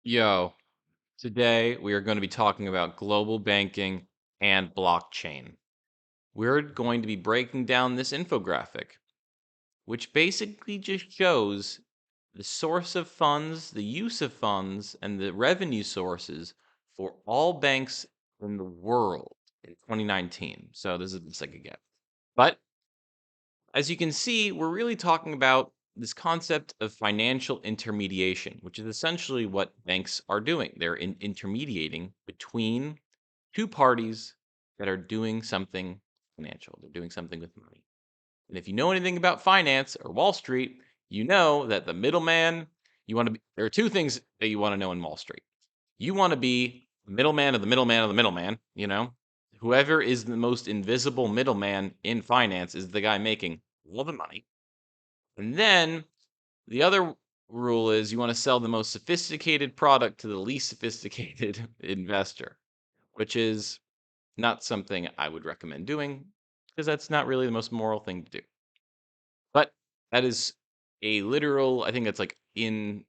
Yo, today we are going to be talking about global banking and blockchain. We're going to be breaking down this infographic, which basically just shows the source of funds, the use of funds, and the revenue sources for all banks in the world in 2019. So this is just like a guess. But as you can see, we're really talking about this concept of financial intermediation, which is essentially what banks are doing. They're intermediating between two parties that are doing something financial. They're doing something with money. And if you know anything about finance or Wall Street, you know that the middleman, you want to be, there are two things that you want to know in Wall Street. You want to be the middleman of the middleman of the middleman, whoever is the most invisible middleman in finance is the guy making all the money. And then the other rule is you want to sell the most sophisticated product to the least sophisticated investor, which is not something I would recommend doing because that's not really the most moral thing to do. But that is a literal, I think that's like in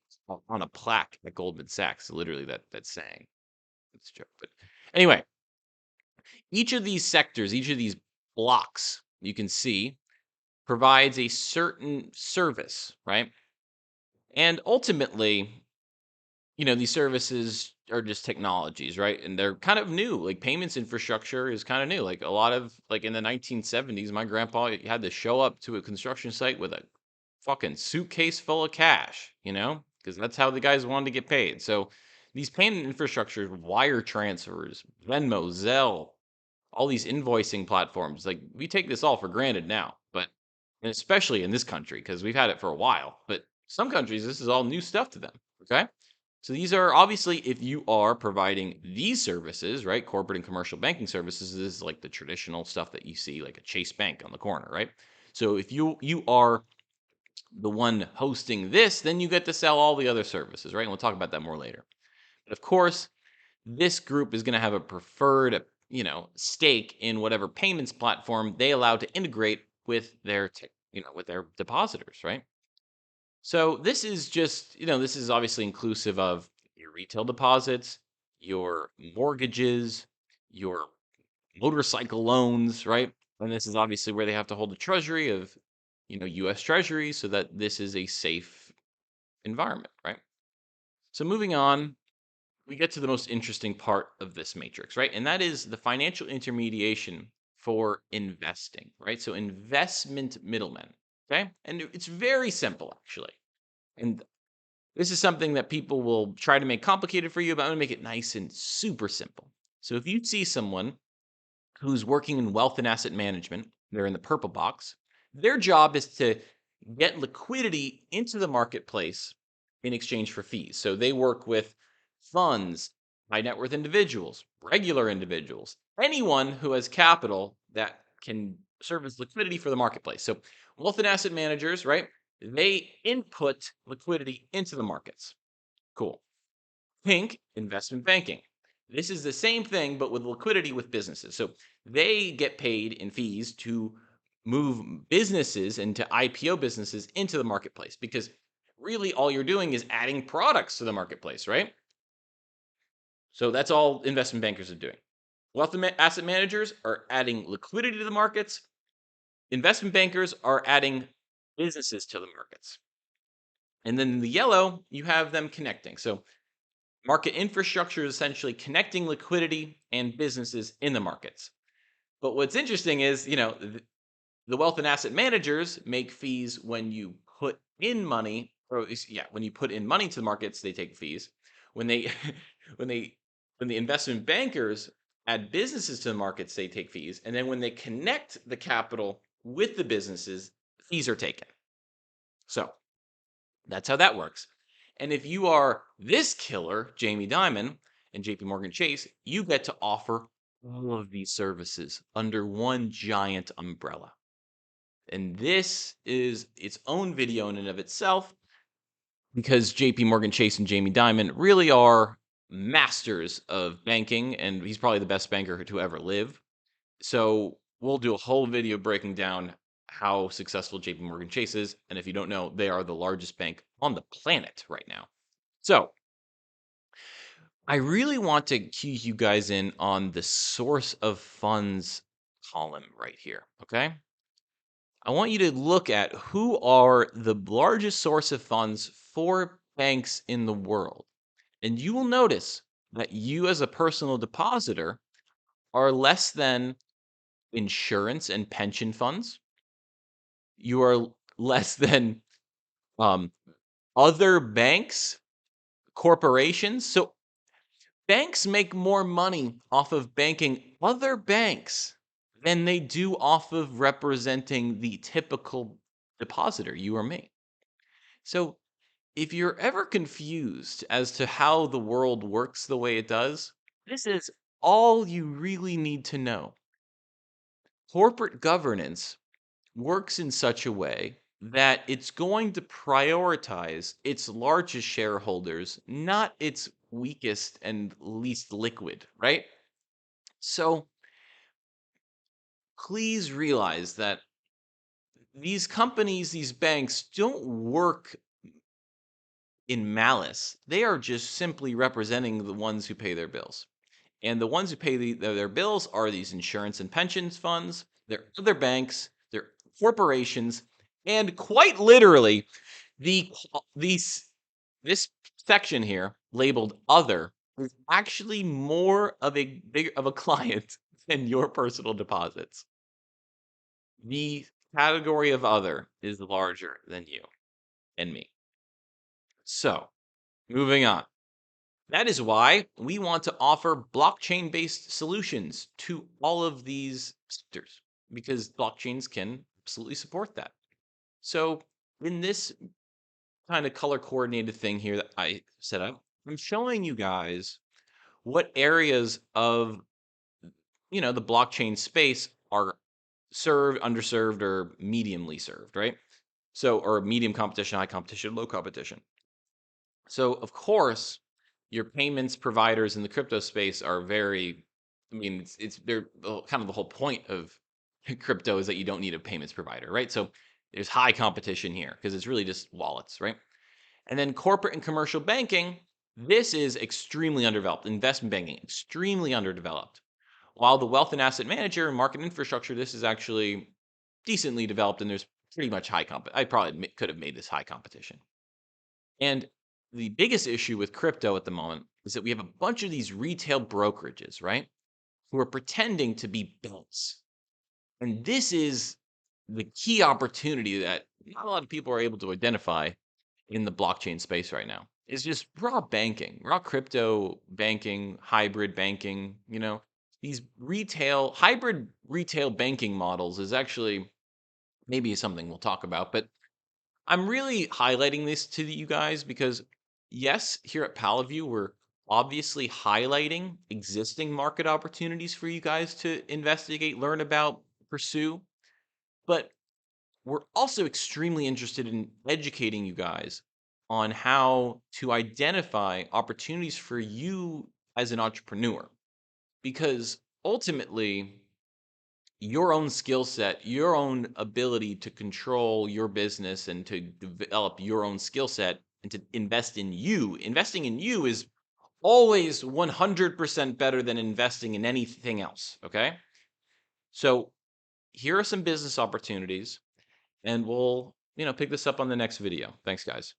on a plaque at Goldman Sachs, literally that's saying. It's a joke. But anyway, each of these sectors, each of these blocks you can see provides a certain service, right? And ultimately, these services are just technologies, right? And they're kind of new. Like payments infrastructure is kind of new. Like a lot of like in the 1970s, my grandpa had to show up to a construction site with a fucking suitcase full of cash, because that's how the guys wanted to get paid. So these payment infrastructures, wire transfers, Venmo, Zelle, all these invoicing platforms, like we take this all for granted now, but and especially in this country because we've had it for a while. But some countries, this is all new stuff to them. Okay. So these are obviously if you are providing these services, right? Corporate and commercial banking services, this is like the traditional stuff that you see, like a Chase Bank on the corner, right? So if you are the one hosting this, then you get to sell all the other services, right? And we'll talk about that more later. But of course, this group is going to have a preferred, stake in whatever payments platform they allow to integrate with their, with their depositors, right? So this is just, this is obviously inclusive of your retail deposits, your mortgages, your motorcycle loans, right? And this is obviously where they have to hold the treasury of, US Treasury so that this is a safe environment, right? So moving on, we get to the most interesting part of this matrix, right? And that is the financial intermediation for investing, right? So investment middlemen, okay? And it's very simple, actually. And this is something that people will try to make complicated for you, but I'm gonna make it nice and super simple. So if you see someone who's working in wealth and asset management, they're in the purple box, their job is to get liquidity into the marketplace in exchange for fees. So they work with funds, high net worth individuals, regular individuals, anyone who has capital that can serve as liquidity for the marketplace. So wealth and asset managers, right? They input liquidity into the markets. Cool. Pink, investment banking. This is the same thing, but with liquidity with businesses. So they get paid in fees to move businesses into IPO businesses into the marketplace because really all you're doing is adding products to the marketplace, right? So that's all investment bankers are doing. Wealth and asset managers are adding liquidity to the markets. Investment bankers are adding businesses to the markets. And then in the yellow, you have them connecting. So market infrastructure is essentially connecting liquidity and businesses in the markets. But what's interesting is, the wealth and asset managers make fees when you put in money, when you put in money to the markets, they take fees. When they, when they, when the investment bankers add businesses to the markets, they take fees. And then when they connect the capital with the businesses, fees are taken. So that's how that works. And if you are this killer, Jamie Dimon and JP Morgan Chase, you get to offer all of these services under one giant umbrella. And this is its own video in and of itself because JP Morgan Chase and Jamie Dimon really are masters of banking, and he's probably the best banker to ever live. So we'll do a whole video breaking down how successful JP Morgan Chase is. And if you don't know, they are the largest bank on the planet right now. So I really want to cue you guys in on the source of funds column right here. Okay. I want you to look at who are the largest source of funds for banks in the world. And you will notice that you, as a personal depositor, are less than insurance and pension funds. You are less than um, other banks, corporations. So banks make more money off of banking other banks than they do off of representing the typical depositor, you or me. So if you're ever confused as to how the world works the way it does, this is all you really need to know. Corporate governance works in such a way that it's going to prioritize its largest shareholders, not its weakest and least liquid, right? So please realize that these companies, these banks don't work in malice. They are just simply representing the ones who pay their bills. And the ones who pay their bills are these insurance and pensions funds, they're other banks, they're corporations, and quite literally, the these this section here labeled other is actually more of a big of a client than your personal deposits. The category of other is larger than you and me. So, moving on. That is why we want to offer blockchain based solutions to all of these sectors because blockchains can absolutely support that. So, in this kind of color coordinated thing here that I set up, I'm showing you guys what areas of the blockchain space are served, underserved, or mediumly served, right? So, or medium competition, high competition, low competition. So, of course, your payments providers in the crypto space are very, I mean, it's they're kind of the whole point of crypto is that you don't need a payments provider, right? So there's high competition here because it's really just wallets, right? And then corporate and commercial banking, this is extremely underdeveloped. Investment banking, extremely underdeveloped. While the wealth and asset manager and market infrastructure, this is actually decently developed and there's pretty much high comp. I probably could have made this high competition. And the biggest issue with crypto at the moment is that we have a bunch of these retail brokerages, right? Who are pretending to be banks. And this is the key opportunity that not a lot of people are able to identify in the blockchain space right now. Is just raw banking, raw crypto banking, hybrid banking, these hybrid retail banking models is actually maybe something we'll talk about, but I'm really highlighting this to you guys because, yes, here at Palaview, we're obviously highlighting existing market opportunities for you guys to investigate, learn about, pursue. But we're also extremely interested in educating you guys on how to identify opportunities for you as an entrepreneur. Because ultimately, your own skill set, your own ability to control your business and to develop your own skill set and to invest in you. Investing in you is always 100% better than investing in anything else. Okay. So here are some business opportunities, and we'll, pick this up on the next video. Thanks, guys.